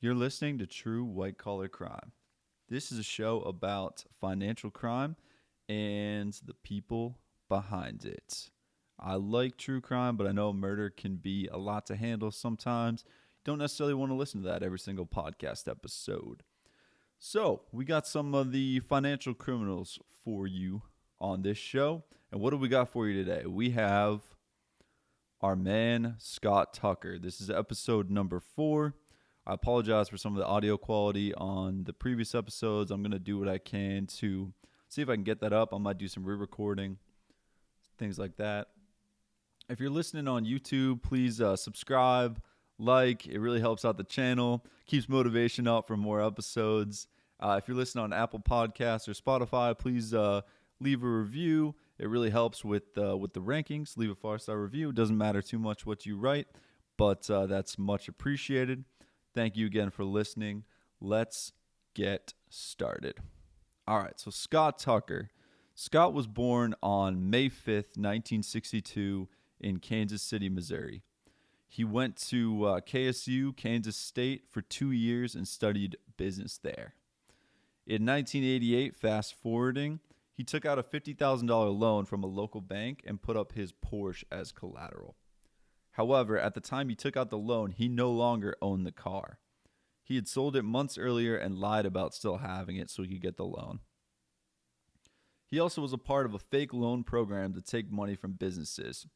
You're listening to True White Collar Crime. This is a show about financial crime and the people behind it. I like true crime, but I know murder can be a lot to handle sometimes. Don't necessarily want to listen to that every single podcast episode. So, we got some of the financial criminals for you on this show. And what do we got for you today? We have our man, Scott Tucker. This is episode number 4. I apologize for some of the audio quality on the previous episodes. I'm going to do what I can to see if I can get that up. I might do some re-recording, things like that. If you're listening on YouTube, please subscribe, like. It really helps out the channel, keeps motivation up for more episodes. If you're listening on Apple Podcasts or Spotify, please leave a review. It really helps with the rankings. Leave a 5-star review. It doesn't matter too much what you write, but that's much appreciated. Thank you again for listening. Let's get started. All right, so Scott Tucker. Scott was born on May 5th, 1962 in Kansas City, Missouri. He went to KSU, Kansas State, for 2 years and studied business there. In 1988, fast forwarding, he took out a $50,000 loan from a local bank and put up his Porsche as collateral. However, at the time he took out the loan, he no longer owned the car. He had sold it months earlier and lied about still having it so he could get the loan. He also was a part of a fake loan program to take money from businesses.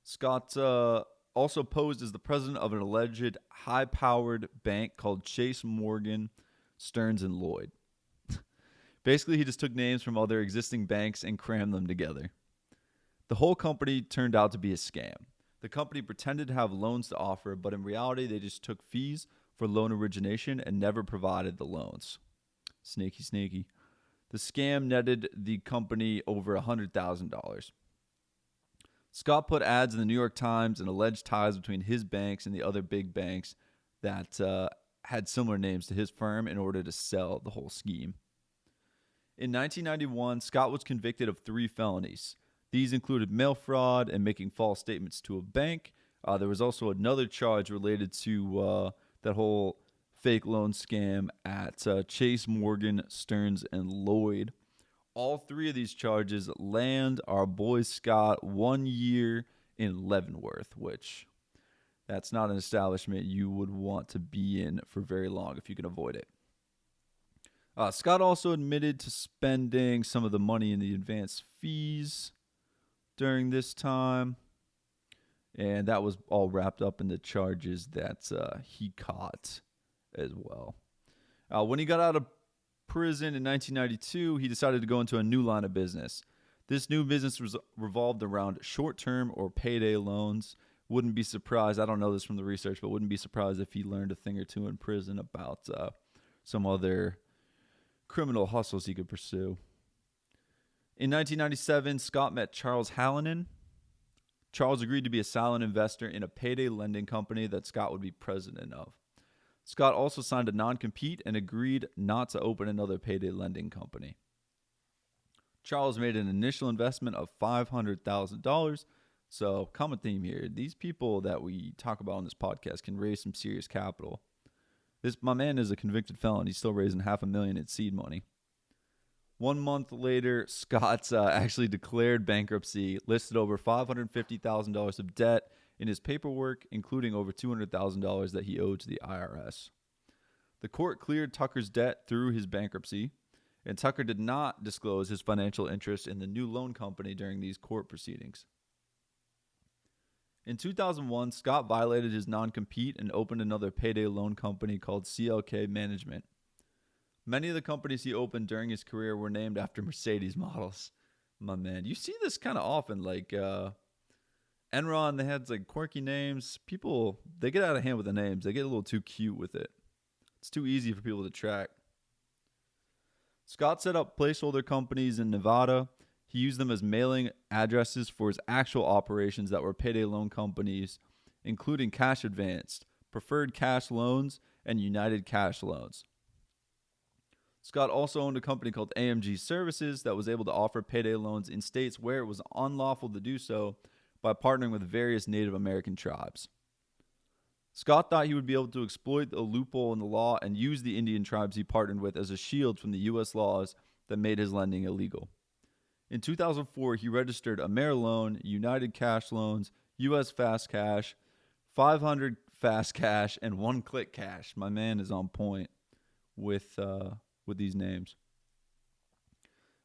Scott also posed as the president of an alleged high-powered bank called Chase Morgan, Stearns and Lloyd. Basically, he just took names from other existing banks and crammed them together. The whole company turned out to be a scam. The company pretended to have loans to offer, but in reality, they just took fees for loan origination and never provided the loans. Sneaky, sneaky. The scam netted the company over $100,000. Scott put ads in the New York Times and alleged ties between his banks and the other big banks that had similar names to his firm in order to sell the whole scheme. In 1991, Scott was convicted of 3 felonies. These included mail fraud and making false statements to a bank. There was also another charge related to that whole fake loan scam at Chase Morgan, Stearns, and Lloyd. All 3 of these charges land our boy Scott 1 year in Leavenworth, which that's not an establishment you would want to be in for very long if you can avoid it. Scott also admitted to spending some of the money in the advance fees during this time, and that was all wrapped up in the charges that he caught as well. When he got out of prison in 1992, he decided to go into a new line of business. This new business revolved around short-term or payday loans. Wouldn't be surprised, I don't know this from the research, but wouldn't be surprised if he learned a thing or two in prison about some other criminal hustles he could pursue. In 1997, Scott met Charles Hallinan. Charles agreed to be a silent investor in a payday lending company that Scott would be president of. Scott also signed a non-compete and agreed not to open another payday lending company. Charles made an initial investment of $500,000. So, common theme here. These people that we talk about on this podcast can raise some serious capital. My man is a convicted felon. He's still raising $500,000 in seed money. 1 month later, Scott actually declared bankruptcy, listed over $550,000 of debt in his paperwork, including over $200,000 that he owed to the IRS. The court cleared Tucker's debt through his bankruptcy, and Tucker did not disclose his financial interest in the new loan company during these court proceedings. In 2001, Scott violated his non-compete and opened another payday loan company called CLK Management. Many of the companies he opened during his career were named after Mercedes models. My man, you see this kind of often, like Enron, they had like quirky names. People, they get out of hand with the names. They get a little too cute with it. It's too easy for people to track. Scott set up placeholder companies in Nevada. He used them as mailing addresses for his actual operations that were payday loan companies, including Cash Advanced, Preferred Cash Loans, and United Cash Loans. Scott also owned a company called AMG Services that was able to offer payday loans in states where it was unlawful to do so by partnering with various Native American tribes. Scott thought he would be able to exploit a loophole in the law and use the Indian tribes he partnered with as a shield from the U.S. laws that made his lending illegal. In 2004, he registered AmeriLoan, United Cash Loans, U.S. Fast Cash, 500 Fast Cash, and One Click Cash. My man is on point with these names.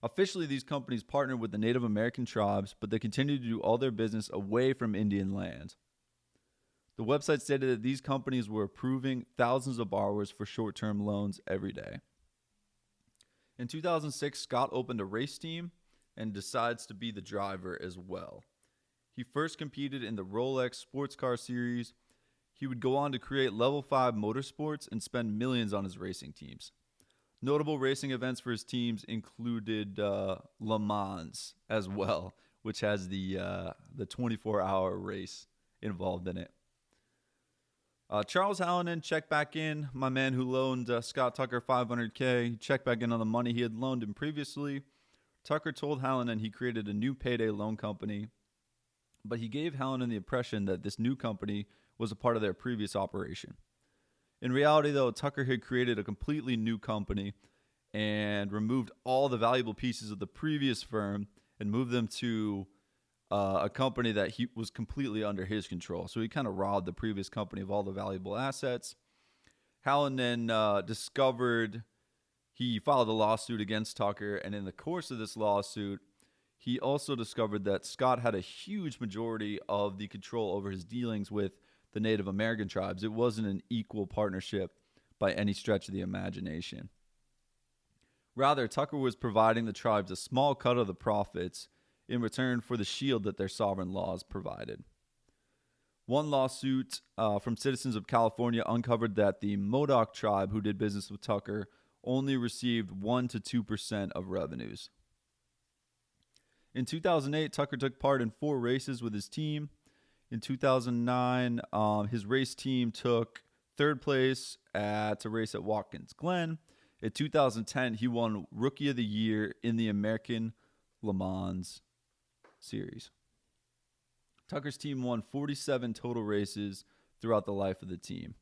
Officially, these companies partnered with the Native American tribes, but they continued to do all their business away from Indian land. The website stated that these companies were approving thousands of borrowers for short-term loans every day. In 2006, Scott opened a race team and decides to be the driver as well. He first competed in the Rolex Sports Car Series. He would go on to create Level 5 Motorsports and spend millions on his racing teams. Notable racing events for his teams included Le Mans as well, which has the 24-hour race involved in it. Charles Hallinan checked back in, my man who loaned Scott Tucker $500K, checked back in on the money he had loaned him previously. Tucker told Hallinan he created a new payday loan company, but he gave Hallinan the impression that this new company was a part of their previous operation. In reality, though, Tucker had created a completely new company and removed all the valuable pieces of the previous firm and moved them to a company that he was completely under his control. So he kind of robbed the previous company of all the valuable assets. Hallinan discovered he filed a lawsuit against Tucker, and in the course of this lawsuit, he also discovered that Scott had a huge majority of the control over his dealings with the Native American tribes. It wasn't an equal partnership by any stretch of the imagination. Rather, Tucker was providing the tribes a small cut of the profits in return for the shield that their sovereign laws provided. One lawsuit from citizens of California uncovered that the Modoc tribe, who did business with Tucker, only received 1 to 2% of revenues. In 2008, Tucker took part in 4 races with his team. In 2009, his race team took 3rd place at a race at Watkins Glen. In 2010, he won Rookie of the Year in the American Le Mans Series. Tucker's team won 47 total races throughout the life of the team.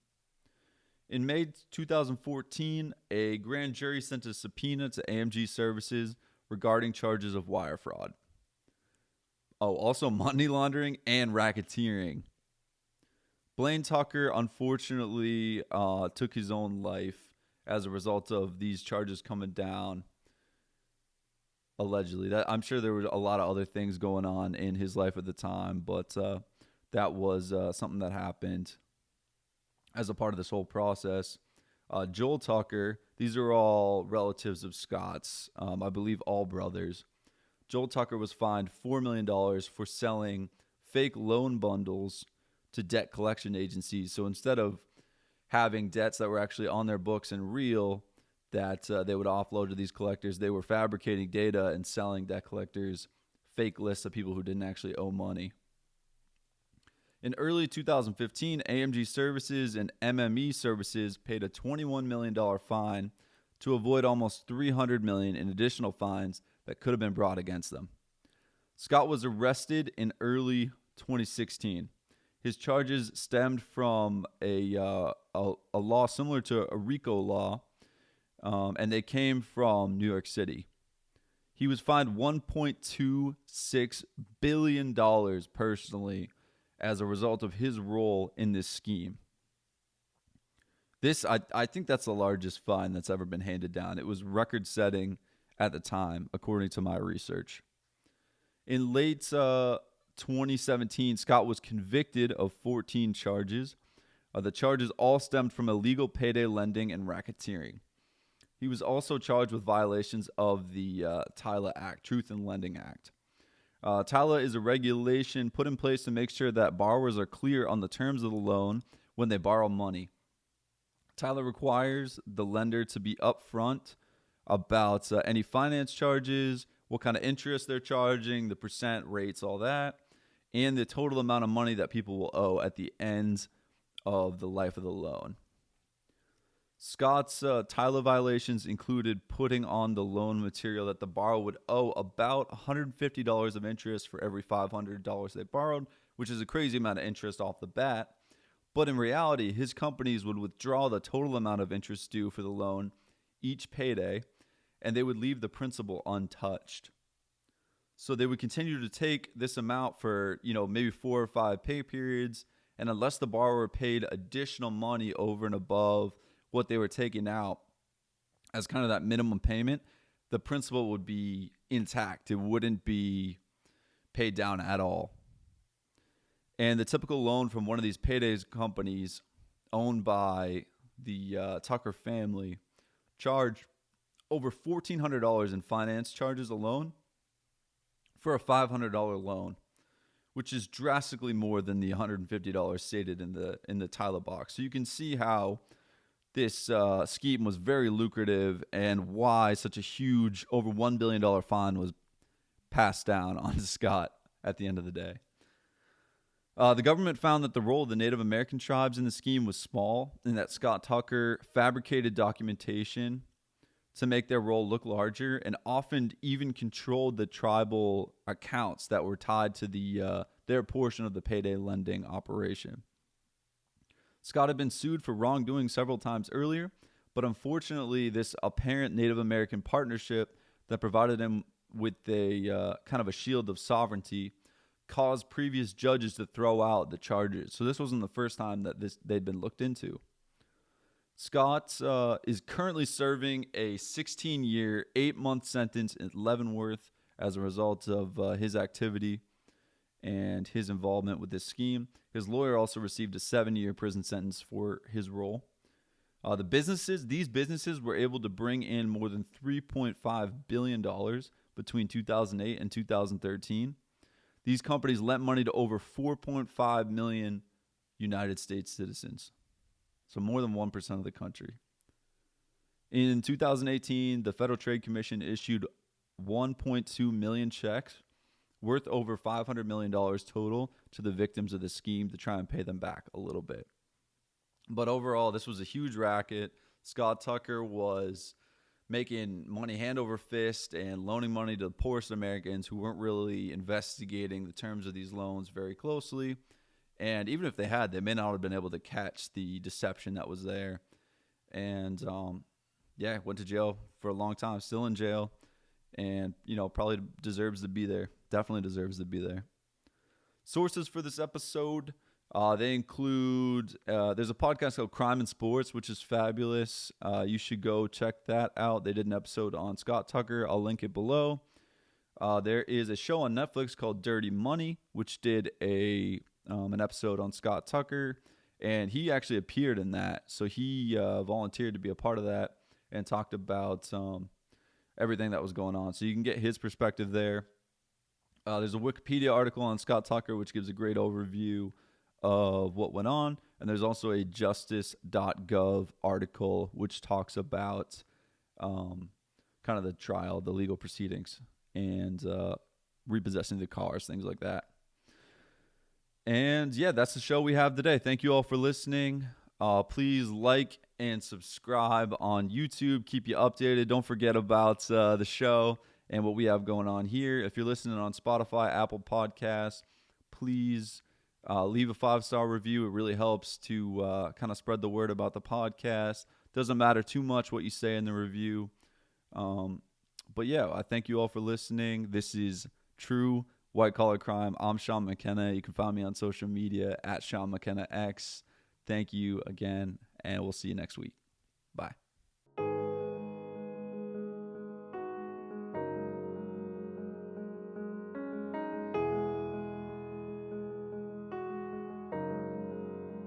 In May 2014, a grand jury sent a subpoena to AMG Services regarding charges of wire fraud. Oh, also money laundering and racketeering. Blaine Tucker, unfortunately, took his own life as a result of these charges coming down. Allegedly, I'm sure there were a lot of other things going on in his life at the time, but that was something that happened as a part of this whole process. Joel Tucker, these are all relatives of Scott's, I believe all brothers. Joel Tucker was fined $4 million for selling fake loan bundles to debt collection agencies. So instead of having debts that were actually on their books and real that they would offload to these collectors, they were fabricating data and selling debt collectors fake lists of people who didn't actually owe money. In early 2015, AMG Services and MME Services paid a $21 million fine to avoid almost $300 million in additional fines that could have been brought against them. Scott was arrested in early 2016. His charges stemmed from a law similar to a RICO law, and they came from New York City. He was fined $1.26 billion personally as a result of his role in this scheme. I think that's the largest fine that's ever been handed down. It was record-setting at the time, according to my research. In late 2017, Scott was convicted of 14 charges. The charges all stemmed from illegal payday lending and racketeering. He was also charged with violations of the TILA Act, Truth in Lending Act. TILA is a regulation put in place to make sure that borrowers are clear on the terms of the loan when they borrow money. TILA requires the lender to be upfront about any finance charges, what kind of interest they're charging, the percent rates, all that, and the total amount of money that people will owe at the end of the life of the loan. Scott's TILA violations included putting on the loan material that the borrower would owe about $150 of interest for every $500 they borrowed, which is a crazy amount of interest off the bat. But in reality, his companies would withdraw the total amount of interest due for the loan each payday, and they would leave the principal untouched. So they would continue to take this amount for, maybe 4 or 5 pay periods, and unless the borrower paid additional money over and above what they were taking out as kind of that minimum payment, the principal would be intact. It wouldn't be paid down at all. And the typical loan from one of these payday companies owned by the Tucker family charged over $1,400 in finance charges alone for a $500 loan, which is drastically more than the $150 stated in the title box. So you can see how this scheme was very lucrative and why such a huge, over $1 billion fine was passed down on Scott at the end of the day. The government found that the role of the Native American tribes in the scheme was small, and that Scott Tucker fabricated documentation to make their role look larger, and often even controlled the tribal accounts that were tied to their portion of the payday lending operation. Scott had been sued for wrongdoing several times earlier, but unfortunately, this apparent Native American partnership that provided him with a kind of a shield of sovereignty caused previous judges to throw out the charges. So this wasn't the first time that they'd been looked into. Scott is currently serving a 16-year, 8-month sentence in Leavenworth as a result of his activity and his involvement with this scheme. His lawyer also received a 7-year prison sentence for his role. These businesses were able to bring in more than $3.5 billion between 2008 and 2013. These companies lent money to over 4.5 million United States citizens. So more than 1% of the country. In 2018, the Federal Trade Commission issued 1.2 million checks worth over $500 million total to the victims of the scheme to try and pay them back a little bit. But overall, this was a huge racket. Scott Tucker was making money hand over fist and loaning money to the poorest Americans who weren't really investigating the terms of these loans very closely. And even if they had, they may not have been able to catch the deception that was there. And, went to jail for a long time, still in jail. And, probably deserves to be there. Definitely deserves to be there. Sources for this episode, they include, there's a podcast called Crime and Sports, which is fabulous. You should go check that out. They did an episode on Scott Tucker. I'll link it below. There is a show on Netflix called Dirty Money, which did an episode on Scott Tucker, and he actually appeared in that. So he volunteered to be a part of that and talked about everything that was going on. So you can get his perspective there. There's a Wikipedia article on Scott Tucker, which gives a great overview of what went on. And there's also a justice.gov article, which talks about kind of the trial, the legal proceedings, and repossessing the cars, things like that. And that's the show we have today. Thank you all for listening. Please like and subscribe on YouTube. Keep you updated. Don't forget about the show and what we have going on here. If you're listening on Spotify, Apple Podcasts, please leave a 5-star review. It really helps to kind of spread the word about the podcast. Doesn't matter too much what you say in the review. But I thank you all for listening. This is True White Collar Crime. I'm Sean McKenna. You can find me on social media at Sean McKenna X. Thank you again, and we'll see you next week. Bye.